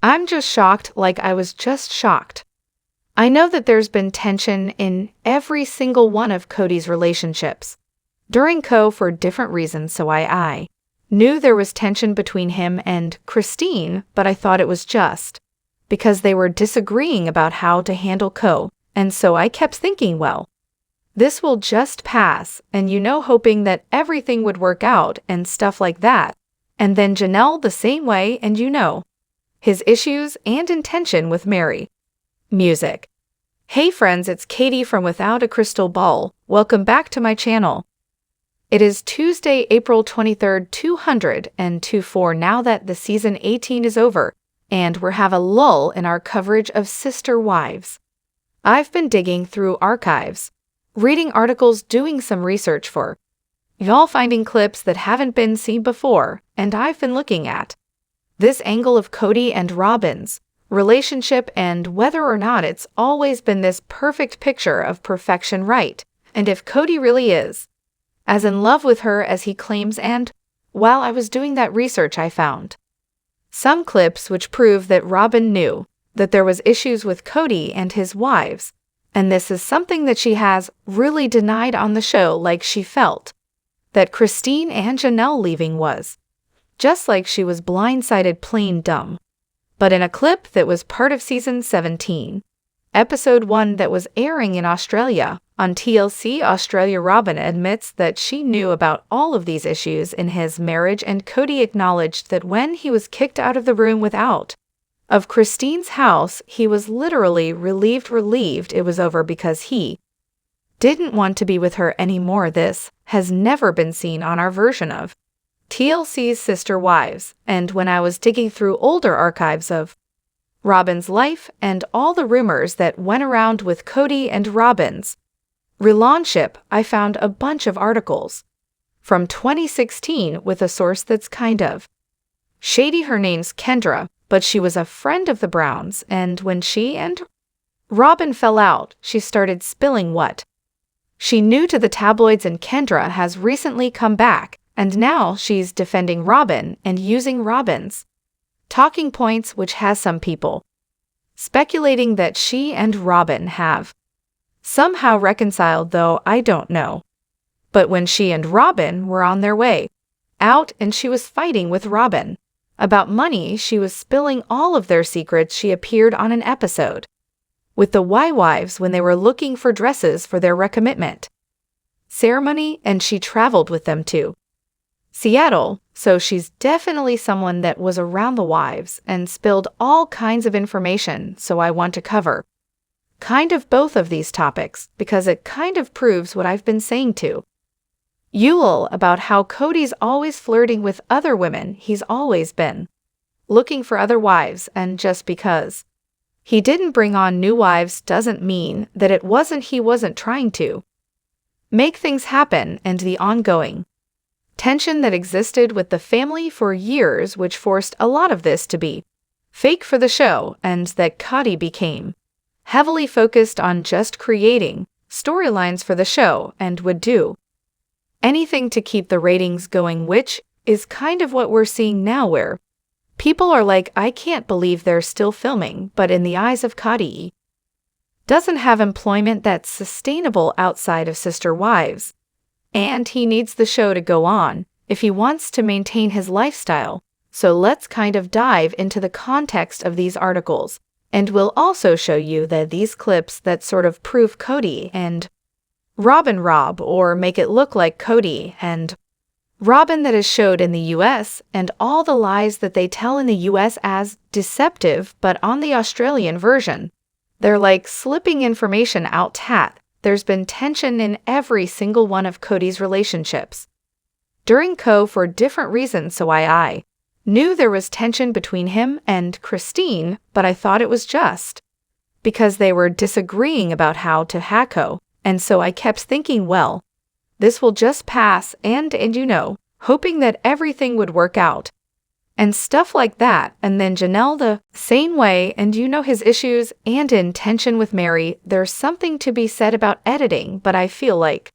I'm just shocked, like I was just shocked. I know that there's been tension in every single one of Kody's relationships. During for different reasons, so I knew there was tension between him and Christine, but I thought it was just because they were disagreeing about how to handle and so I kept thinking, well, this will just pass, and hoping that everything would work out and stuff like that. And then Janelle the same way, and his issues and intention with Mary. Music. Hey friends, it's Katie from Without a Crystal Ball. Welcome back to my channel. It is Tuesday, April 23rd, 224 now that the season 18 is over, and we have a lull in our coverage of Sister Wives. I've been digging through archives, reading articles, doing some research for y'all, finding clips that haven't been seen before, and I've been looking at this angle of Kody and Robin's relationship and whether or not it's always been this perfect picture of perfection, right? And if Kody really is as in love with her as he claims. And while I was doing that research, I found some clips which prove that Robin knew that there was issues with Kody and his wives, and this is something that she has really denied on the show, like she felt that Christine and Janelle leaving was just like she was blindsided, plain dumb. But in a clip that was part of season 17, episode 1 that was airing in Australia, on TLC Australia, Robin admits that she knew about all of these issues in his marriage, and Kody acknowledged that when he was kicked out of the room of Christine's house, he was literally relieved it was over because he didn't want to be with her anymore. This has never been seen on our version of TLC's Sister Wives, and when I was digging through older archives of Robin's life and all the rumors that went around with Kody and Robin's relationship, I found a bunch of articles from 2016 with a source that's kind of shady. Her name's Kendra, but she was a friend of the Browns, and when she and Robin fell out, she started spilling what she knew to the tabloids, and Kendra has recently come back, and now she's defending Robin and using Robin's talking points, which has some people speculating that she and Robin have somehow reconciled, though I don't know. But when she and Robin were on their way out and she was fighting with Robin about money, she was spilling all of their secrets. She appeared on an episode with the wives when they were looking for dresses for their recommitment ceremony, and she traveled with them to Seattle, so she's definitely someone that was around the wives and spilled all kinds of information. So I want to cover kind of both of these topics because it kind of proves what I've been saying to you all about how Kody's always flirting with other women. He's always been looking for other wives, and just because he didn't bring on new wives doesn't mean that he wasn't trying to make things happen, and the ongoing tension that existed with the family for years, which forced a lot of this to be fake for the show, and that Kody became heavily focused on just creating storylines for the show and would do anything to keep the ratings going, which is kind of what we're seeing now, where people are like, I can't believe they're still filming, but in the eyes of Kody, doesn't have employment that's sustainable outside of Sister Wives, and he needs the show to go on if he wants to maintain his lifestyle. So let's kind of dive into the context of these articles, and we'll also show you that these clips that sort of prove Kody and Robin or make it look like Kody and Robin that is showed in the US, and all the lies that they tell in the US as deceptive, but on the Australian version, they're like slipping information out. There's been tension in every single one of Kody's relationships during for different reasons, so I knew there was tension between him and Christine, but I thought it was just because they were disagreeing about how to hack and so I kept thinking, well, this will just pass, and hoping that everything would work out and stuff like that. And then Janelle the same way, and his issues and intention with Mary. There's something to be said about editing, but I feel like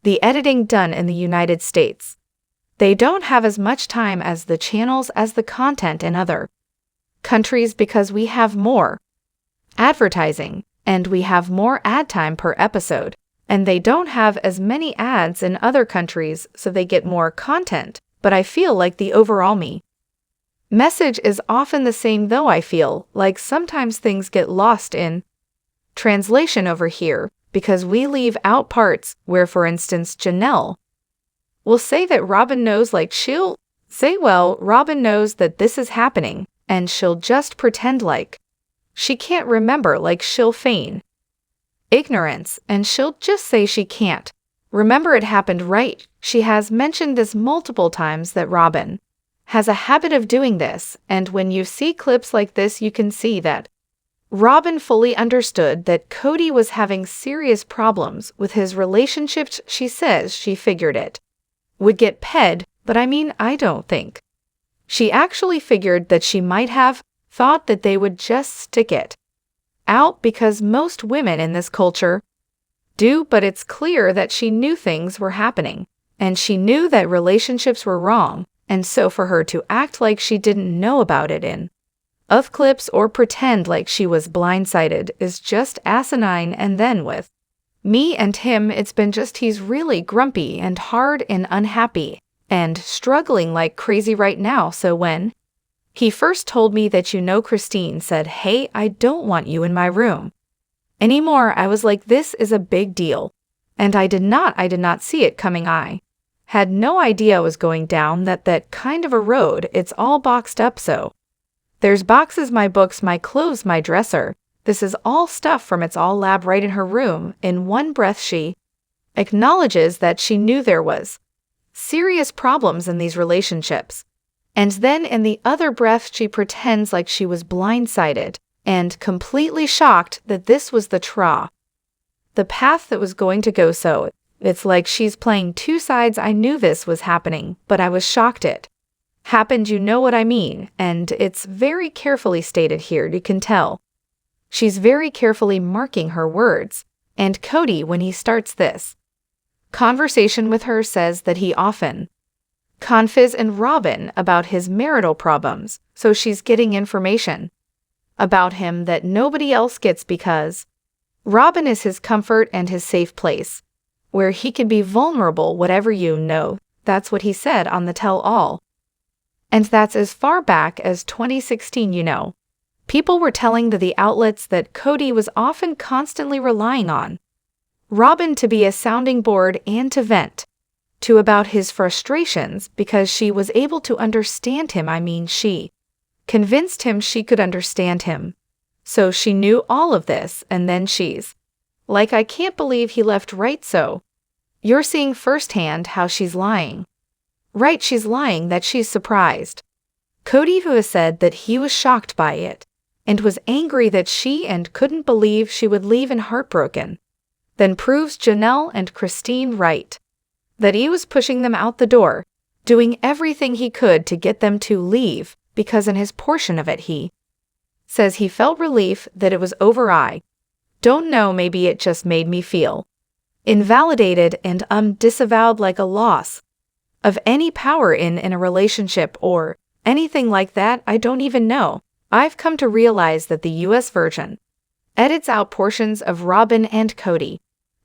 the editing done in the United States, they don't have as much time as the channels as the content in other countries because we have more advertising, and we have more ad time per episode, and they don't have as many ads in other countries, so they get more content, but I feel like the overall message is often the same, though I feel like sometimes things get lost in translation over here because we leave out parts where, for instance, Janelle will say that Robin knows, like she'll say, well, Robin knows that this is happening, and she'll just pretend like she can't remember, like she'll feign ignorance, and she'll just say she can't remember it happened, right? She has mentioned this multiple times that Robin has a habit of doing this, and when you see clips like this, you can see that Robin fully understood that Kody was having serious problems with his relationships. She says she figured it would get ped, but I don't think she actually figured that she might have thought that they would just stick it out because most women in this culture do, but it's clear that she knew things were happening, and she knew that relationships were wrong, and so for her to act like she didn't know about it in of clips or pretend like she was blindsided is just asinine. And then with me and him, it's been just he's really grumpy and hard and unhappy and struggling like crazy right now. So when he first told me that, Christine said, hey, I don't want you in my room anymore, I was like, this is a big deal. And I did not see it coming. I had no idea I was going down that kind of a road. It's all boxed up, so there's boxes, my books, my clothes, my dresser. This is all stuff from It's All Lab right in her room. In one breath, she acknowledges that she knew there was serious problems in these relationships. And then in the other breath, she pretends like she was blindsided and completely shocked that this was the path that was going to go. So it's like she's playing two sides. I knew this was happening, but I was shocked it happened. You know what I mean? And it's very carefully stated here. You can tell she's very carefully marking her words. And Kody, when he starts this conversation with her, says that he often confides in Robin about his marital problems, so she's getting information about him that nobody else gets because Robin is his comfort and his safe place, where he can be vulnerable, whatever That's what he said on the tell-all. And that's as far back as 2016, People were telling the outlets that Kody was often constantly relying on Robin to be a sounding board and to vent to about his frustrations because she was able to understand him. She convinced him she could understand him. So she knew all of this, and then she's like, I can't believe he left, right? So you're seeing firsthand how she's lying. Right, she's lying that she's surprised Kody, who has said that he was shocked by it and was angry that she and couldn't believe she would leave and heartbroken, then proves Janelle and Christine right, that he was pushing them out the door, doing everything he could to get them to leave, because in his portion of it he says he felt relief that it was over. I don't know, maybe it just made me feel invalidated and disavowed, like a loss of any power in a relationship or anything like that. I don't even know. I've come to realize that the US version edits out portions of Robin and Kody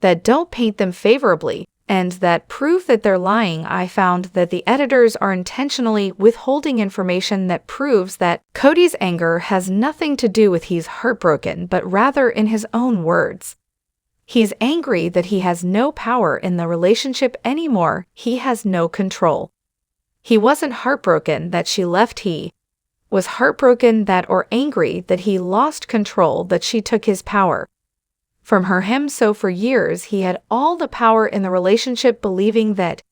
that don't paint them favorably and that prove that they're lying. I found that the editors are intentionally withholding information that proves that Kody's anger has nothing to do with he's heartbroken, but rather, in his own words, he's angry that he has no power in the relationship anymore. He has no control. He wasn't heartbroken that she left. He was heartbroken that, or angry that he lost control, that she took his power from him. So for years he had all the power in the relationship, believing that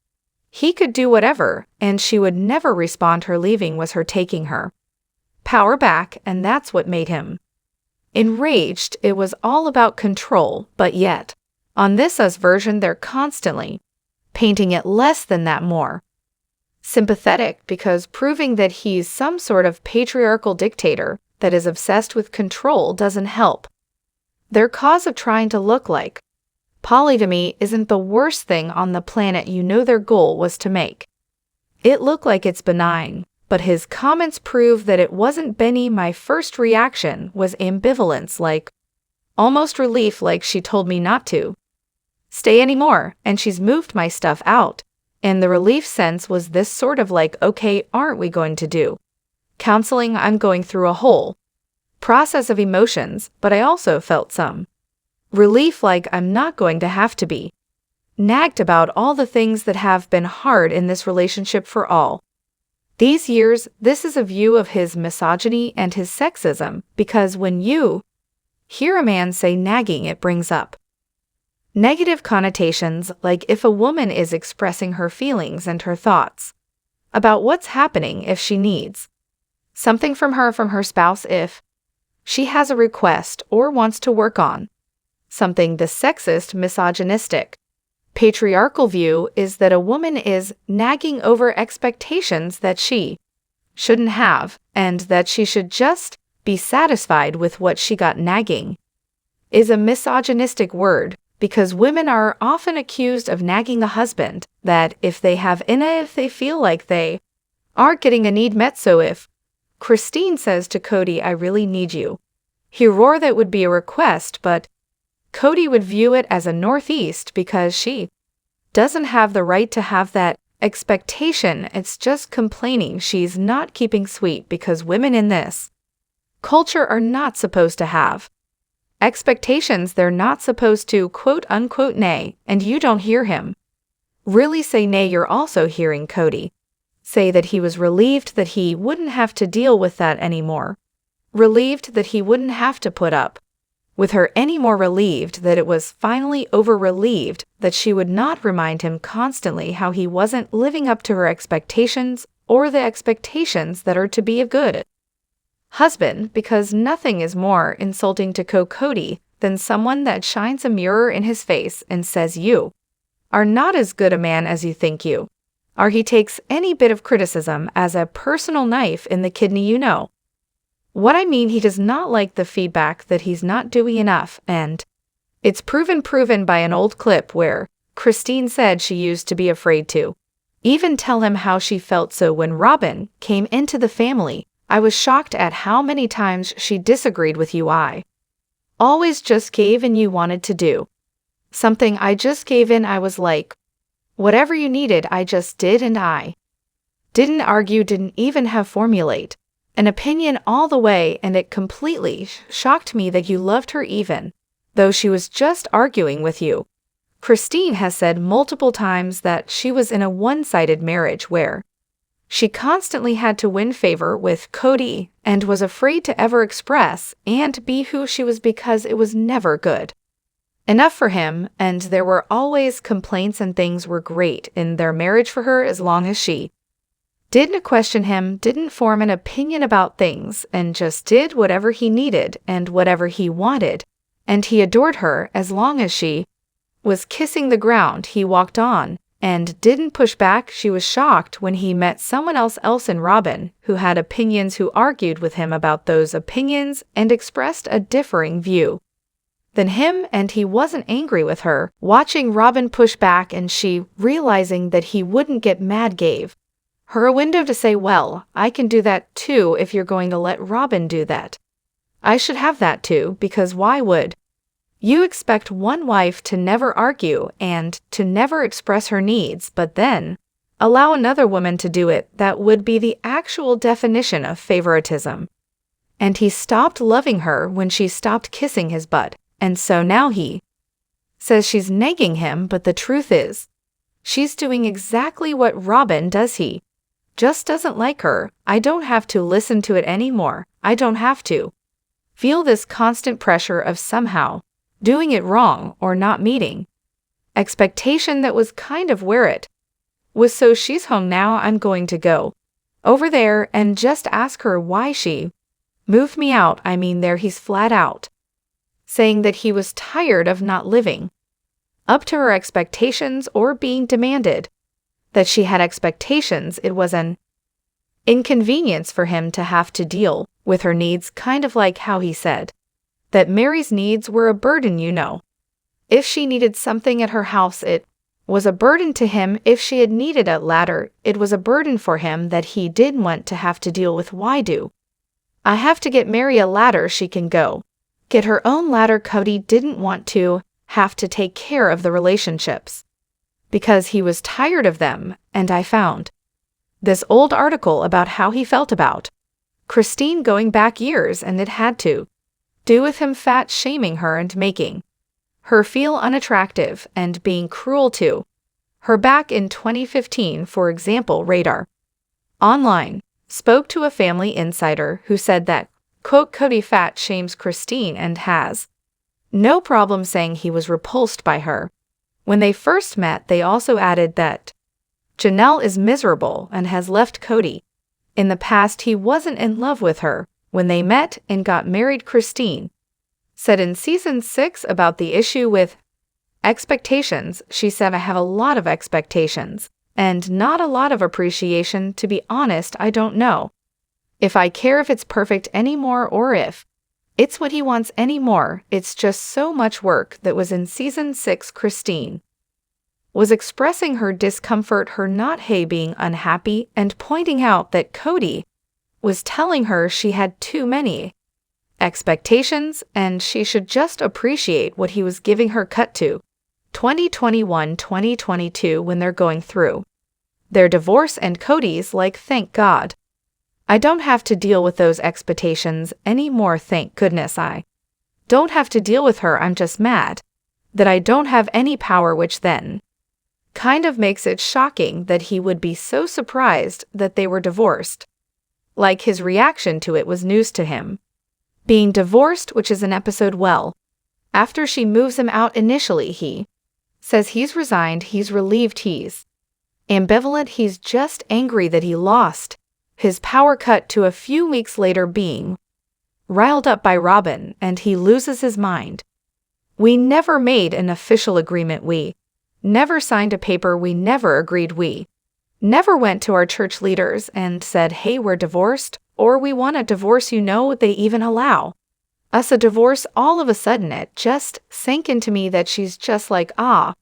he could do whatever and she would never respond. Her leaving was her taking her power back, and that's what made him enraged. It was all about control, but yet on this US version they're constantly painting it less than that, more sympathetic, because proving that he's some sort of patriarchal dictator that is obsessed with control doesn't help their cause of trying to look like polygamy isn't the worst thing on the planet. Their goal was to make it look like it's benign, but his comments prove that it wasn't Benny. My first reaction was ambivalence, like almost relief, like she told me not to stay anymore and she's moved my stuff out. And the relief sense was this sort of like, okay, aren't we going to do counseling? I'm going through a whole process of emotions, but I also felt some relief, like I'm not going to have to be nagged about all the things that have been hard in this relationship for all these years. This is a view of his misogyny and his sexism, because when you hear a man say nagging, it brings up negative connotations, like if a woman is expressing her feelings and her thoughts about what's happening, if she needs something from her spouse, if she has a request or wants to work on something. The sexist, misogynistic, patriarchal view is that a woman is nagging over expectations that she shouldn't have, and that she should just be satisfied with what she got. Nagging is a misogynistic word because women are often accused of nagging the husband, that if they feel like they aren't getting a need met. So if Christine says to Kody, "I really need you," he roar, that would be a request, but Kody would view it as a northeast because she doesn't have the right to have that expectation. It's just complaining she's not keeping sweet, because women in this culture are not supposed to have expectations. They're not supposed to quote unquote nay, and you don't hear him really say nay. You're also hearing Kody say that he was relieved that he wouldn't have to deal with that anymore, relieved that he wouldn't have to put up with her anymore, relieved that it was finally over, relieved that she would not remind him constantly how he wasn't living up to her expectations or the expectations that are to be a good husband, because nothing is more insulting to Kody than someone that shines a mirror in his face and says you are not as good a man as you think you are. He takes any bit of criticism as a personal knife in the kidney. You know what I mean? He does not like the feedback that he's not doing enough, and it's proven by an old clip where Christine said she used to be afraid to even tell him how she felt. So when Robin came into the family, I was shocked at how many times she disagreed with you. I always just gave in. You wanted to do something, I just gave in. I was like, whatever you needed, I just did, and I didn't argue, didn't even have formulate an opinion all the way, and it completely shocked me that you loved her even though she was just arguing with you. Christine has said multiple times that she was in a one-sided marriage where she constantly had to win favor with Kody and was afraid to ever express and be who she was because it was never good enough for him, and there were always complaints, and things were great in their marriage for her as long as she didn't question him, didn't form an opinion about things, and just did whatever he needed and whatever he wanted. And he adored her as long as she was kissing the ground. He walked on and didn't push back. She was shocked when he met someone else in Robin who had opinions, who argued with him about those opinions and expressed a differing view than him, and he wasn't angry with her. Watching Robin push back and she realizing that he wouldn't get mad gave her a window to say, well, I can do that too if you're going to let Robin do that. I should have that too, because why would you expect one wife to never argue and to never express her needs, but then allow another woman to do it? That would be the actual definition of favoritism. And he stopped loving her when she stopped kissing his butt, and so now he says she's nagging him, but the truth is, she's doing exactly what Robin does. He just doesn't like her. I don't have to listen to it anymore. I don't have to feel this constant pressure of somehow doing it wrong or not meeting expectation. That was kind of where it was. So she's home now. I'm going to go over there and just ask her why she moved me out. I mean, there he's flat out saying that he was tired of not living up to her expectations or being demanded that she had expectations. It was an inconvenience for him to have to deal with her needs, kind of like how he said that Mary's needs were a burden. You know, if she needed something at her house, it was a burden to him if she had needed a ladder. It was a burden for him that he didn't want to have to deal with. Why do I have to get Mary a ladder? She can go get her own ladder. Kody didn't want to have to take care of the relationships because he was tired of them, and I found this old article about how he felt about Christine going back years, and it had to do with him fat shaming her and making her feel unattractive and being cruel to her back in 2015. For example, Radar Online spoke to a family insider who said that, quote, Kody fat shames Christine and has no problem saying he was repulsed by her. When they first met, they also added that Janelle is miserable and has left Kody. In the past, he wasn't in love with her. When they met and got married, Christine said in season 6 about the issue with expectations. She said, I have a lot of expectations and not a lot of appreciation. To be honest, I don't know if I care if it's perfect anymore or if it's what he wants anymore. It's just so much work. That was in season 6. Christine was expressing her discomfort, her not being unhappy, and pointing out that Kody was telling her she had too many expectations and she should just appreciate what he was giving her. Cut to 2021-2022 when they're going through their divorce and Kody's like, thank God I don't have to deal with those expectations anymore. Thank goodness I don't have to deal with her. I'm just mad that I don't have any power, which then kind of makes it shocking that he would be so surprised that they were divorced. Like his reaction to it was news to him. Being divorced, which is an episode well after she moves him out. Initially, he says he's resigned, he's relieved, he's ambivalent, he's just angry that he lost his power. Cut to a few weeks later, being riled up by Robin, and he loses his mind. We never made an official agreement. We never signed a paper. We never agreed. We never went to our church leaders and said, hey, we're divorced, or we want a divorce. They even allow us a divorce. All of a sudden, it just sank into me that she's just like, I'm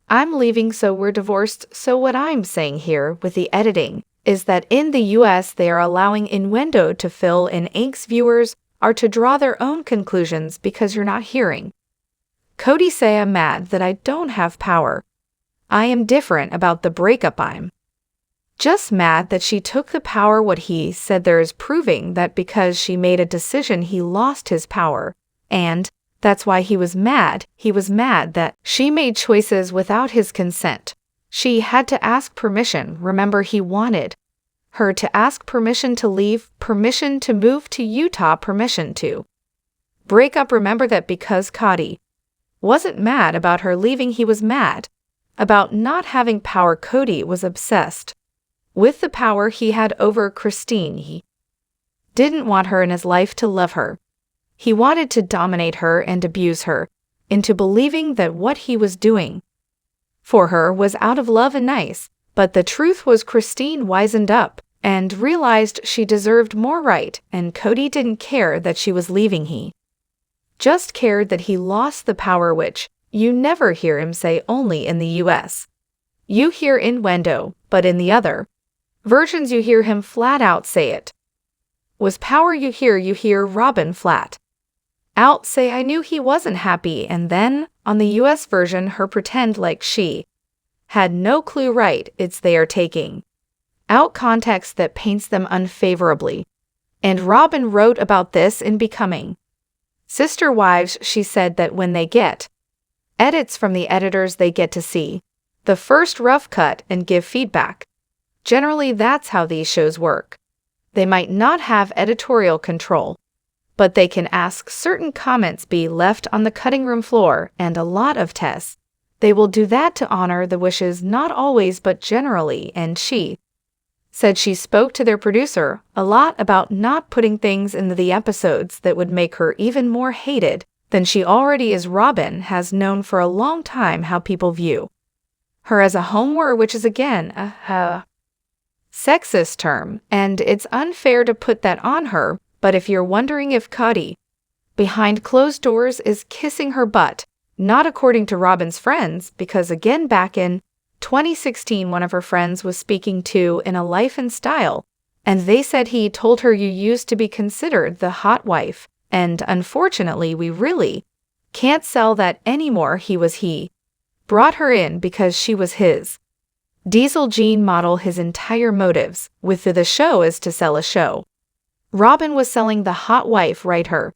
leaving, so we're divorced. So what I'm saying here with the editing is that in the US, they are allowing innuendo to fill in inks. Viewers are to draw their own conclusions because you're not hearing Kody say, I'm mad that I don't have power. I am different about the breakup. I'm just mad that she took the power. What he said there is proving that because she made a decision, he lost his power. And that's why he was mad. He was mad that she made choices without his consent. She had to ask permission. Remember, he wanted her to ask permission to leave, permission to move to Utah, permission to break up. Remember that because Kody wasn't mad about her leaving, he was mad about not having power. Kody was obsessed with the power he had over Christine. He didn't want her in his life to love her. He wanted to dominate her and abuse her into believing that what he was doing for her was out of love and nice. But the truth was Christine wisened up and realized she deserved more, right? And Kody didn't care that she was leaving. He just cared that he lost the power, which you never hear him say. Only in the US you hear innuendo, but in the other versions you hear him flat out say it was power. You hear Robin flat out say, I knew he wasn't happy, and then on the US version her pretend like she had no clue, right? It's they are taking out context that paints them unfavorably. And Robin wrote about this in Becoming Sister Wives. She said that when they get edits from the editors, they get to see the first rough cut and give feedback. Generally, that's how these shows work. They might not have editorial control, but they can ask certain comments be left on the cutting room floor, and a lot of tests. They will do that to honor the wishes, not always, but generally. And she said she spoke to their producer a lot about not putting things into the episodes that would make her even more hated than she already is. Robin has known for a long time how people view her as a homeworker, which is again a sexist term, and it's unfair to put that on her. But if you're wondering if Kody behind closed doors is kissing her butt, not according to Robin's friends, because again back in 2016, one of her friends was speaking to in a Life and Style, and they said he told her you used to be considered the hot wife, and unfortunately we really can't sell that anymore. He brought her in because she was his Diesel Jean model. His entire motives with the show is to sell a show. Robin was selling the hot wife, right? Her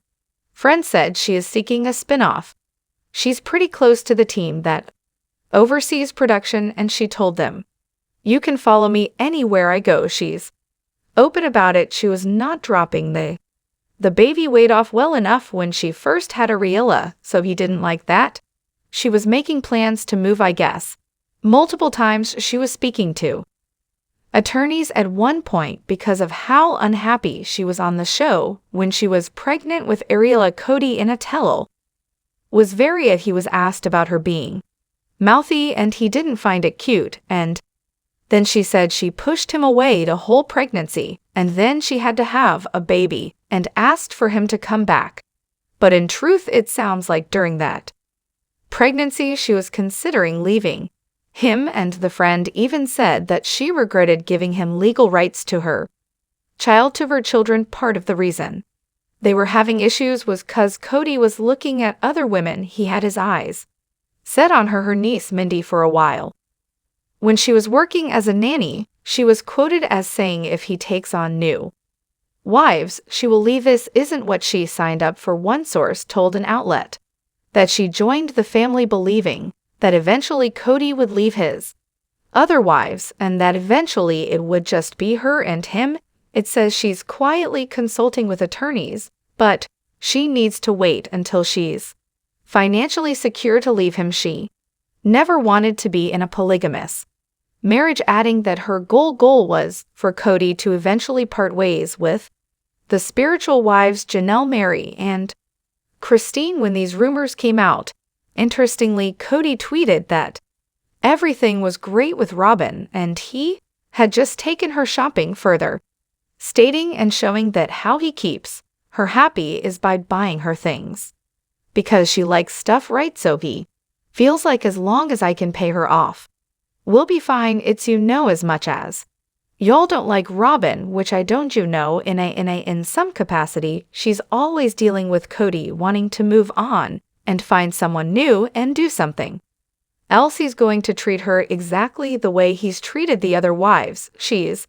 friend said she is seeking a spin-off. She's pretty close to the team that oversees production, and she told them, "You can follow me anywhere I go." She's open about it. She was not dropping the baby weight off well enough when she first had Ariella, so he didn't like that. She was making plans to move, I guess. Multiple times she was speaking to attorneys at one point because of how unhappy she was on the show when she was pregnant with Ariella. Kody in a tell was very he was asked about her being mouthy and he didn't find it cute, and then she said she pushed him away the whole pregnancy, and then she had to have a baby and asked for him to come back. But in truth, it sounds like during that pregnancy she was considering leaving him, and the friend even said that she regretted giving him legal rights to her child, to her children. Part of the reason they were having issues was 'cause Kody was looking at other women. He had his eyes set on her niece Mindy for a while. When she was working as a nanny, she was quoted as saying if he takes on new wives, she will leave. This isn't what she signed up for. One source told an outlet that she joined the family believing that eventually Kody would leave his other wives and that eventually it would just be her and him. It says she's quietly consulting with attorneys, but she needs to wait until she's financially secure to leave him. She never wanted to be in a polygamous marriage, adding that her goal was for Kody to eventually part ways with the spiritual wives Janelle, Mary, and Christine. When these rumors came out, interestingly, Kody tweeted that everything was great with Robin and he had just taken her shopping further, stating and showing that how he keeps her happy is by buying her things because she likes stuff, right? So he feels like as long as I can pay her off, we'll be fine. It's as much as y'all don't like Robin, which I don't, in some capacity, she's always dealing with Kody wanting to move on and find someone new and do something else. He's going to treat her exactly the way he's treated the other wives. She's